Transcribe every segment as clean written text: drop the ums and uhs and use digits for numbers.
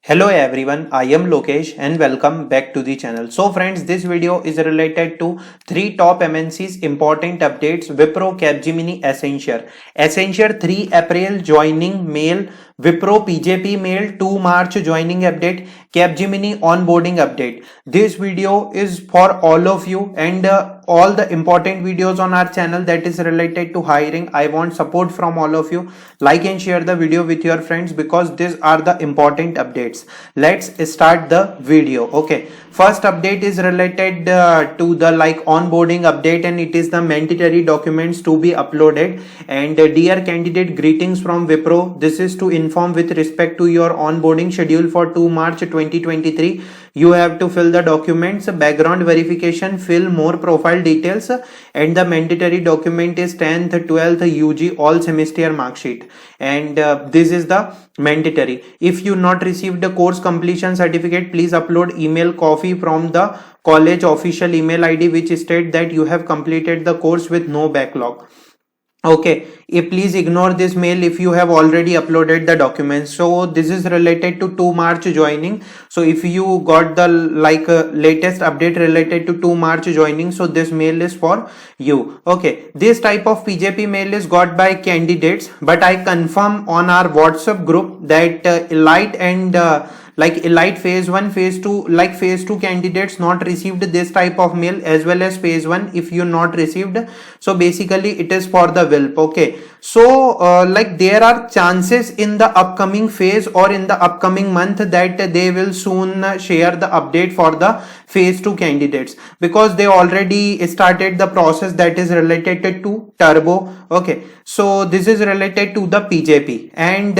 Hello everyone, I am Lokesh and welcome back to the channel. So friends, this video is related to 3 top MNCs important updates. Wipro, Capgemini, Accenture. Accenture 3 April joining mail, Wipro PJP mail 2 March joining update, Capgemini onboarding update. This video is for all of you and all the important videos on our channel that is related to hiring. I want support from all of you. Like and share the video with your friends because these are the important updates. Let's start the video. Okay, first update is related to the onboarding update, and it is the mandatory documents to be uploaded. And dear candidate, greetings from Wipro. This is to inform with respect to your onboarding schedule for 2 March 2023. You have to fill the documents, background verification, fill more profile details, and the mandatory document is 10th, 12th UG all semester mark sheet. And this is the mandatory. If you not received the course completion certificate, please upload email copy from the college official email ID which state that you have completed the course with no backlog. Okay, please ignore this mail if you have already uploaded the documents. So this is related to 2 March joining. So if you got the latest update related to 2 March joining, so this mail is for you. Okay, this type of PJP mail is got by candidates, but I confirm on our WhatsApp group that Elite and Elite phase 1, phase 2, phase 2 candidates not received this type of mail, as well as phase 1 if you not received. So basically it is for the WILP. Okay, so there are chances in the upcoming phase or in the upcoming month that they will soon share the update for the phase 2 candidates, because they already started the process that is related to turbo. Okay, so this is related to the PJP, and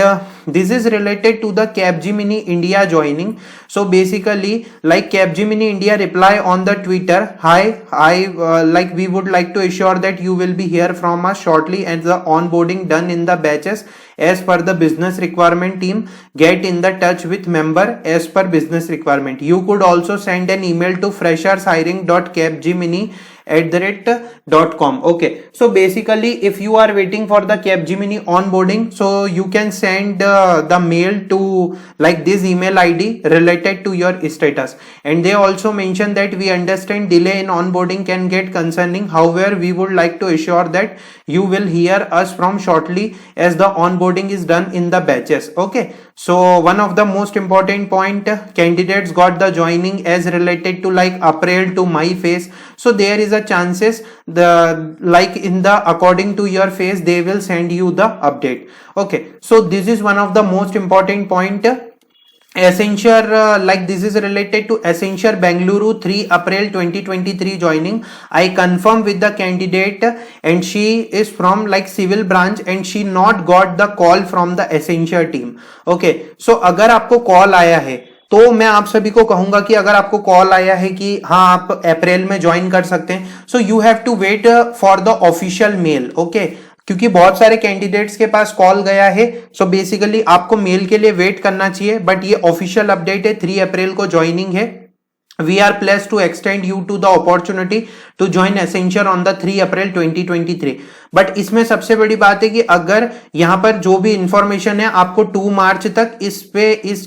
this is related to the Capgemini India joining. So basically, Capgemini India reply on the Twitter, hi, we would like to assure that you will be hear from us shortly, and the onboarding done in the batches as per the business requirement. Team get in the touch with member as per business requirement. You could also send an email to freshershiring.capgemini@.com. Okay, so basically if you are waiting for the Capgemini onboarding, so you can send the mail to this email ID related to your status. And they also mention that we understand delay in onboarding can get concerning, however we would like to assure that you will hear us from shortly as the onboarding is done in the batches. Okay, so one of the most important point, candidates got the joining as related to April to May phase. So there is a chances the in the according to your phase they will send you the update. Okay, so this is one of the most important point. Accenture, this is related to Accenture Bengaluru 3 April 2023 joining. I confirm with the candidate, and she is from civil branch, and she not got the call from the Accenture team. Okay, so अगर आपको call आया है तो मैं आप सभी को कहूंगा कि अगर आपको कॉल आया है कि हाँ आप अप्रैल में ज्वाइन कर सकते हैं, so you have to wait for the official mail. Okay, क्योंकि बहुत सारे कैंडिडेट्स के पास कॉल गया है, सो बेसिकली आपको मेल के लिए वेट करना चाहिए. बट ये ऑफिशियल अपडेट है, 3 अप्रैल को ज्वाइनिंग है. We are pleased to extend you to the opportunity to join Accenture on the 3 April 2023. But इसमें सबसे बड़ी बात है कि अगर यहाँ पर जो भी इंफॉर्मेशन है आपको 2 मार्च तक इस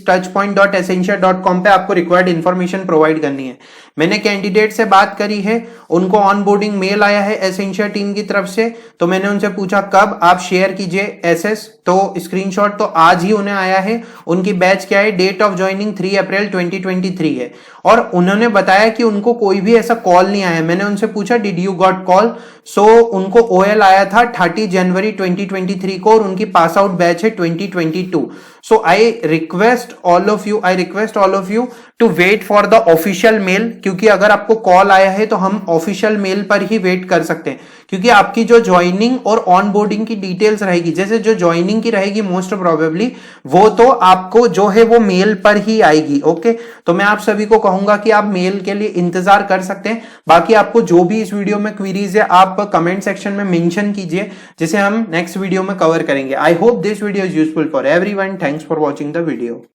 touchpoint.accenture.com पे आपको रिक्वायर्ड इंफॉर्मेशन प्रोवाइड करनी है. मैंने कैंडिडेट से बात करी है, उनको ऑनबोर्डिंग मेल आया है एसेंशियर टीम की तरफ से, तो मैंने उनसे पूछा कब आप शेयर कीजिए एसएस, तो स्क्रीनशॉट तो आज ही उन्हें आया है. उनकी बैच क्या है, डेट ऑफ ज्वाइनिंग 3 अप्रैल 2023 है, और उन्होंने बताया कि उनको कोई भी ऐसा कॉल नहीं आया. मैंने उनसे पूछा डिड यू गॉट कॉल, सो उनको ओएल आया था 30 जनवरी 2023 को, और उनकी पास आउट बैच है 2022. So I request all of you to wait for the official mail, क्योंकि अगर आपको कॉल आया है तो हम ऑफिशियल मेल पर ही वेट कर सकते हैं, क्योंकि आपकी जो ज्वाइनिंग और ऑनबोर्डिंग की डिटेल्स रहेगी, जैसे जो ज्वाइनिंग की रहेगी मोस्ट प्रोबेबली वो तो आपको जो है वो मेल पर ही आएगी. ओके, तो मैं आप सभी को कहूंगा कि आप मेल के लिए इंतजार कर सकते हैं. बाकी आपको जो भी इस वीडियो में क्वेरीज है आप कमेंट सेक्शन में मेंशन कीजिए, जिसे हम नेक्स्ट वीडियो में कवर करेंगे. I hope this video is useful for everyone. Thanks for watching the video.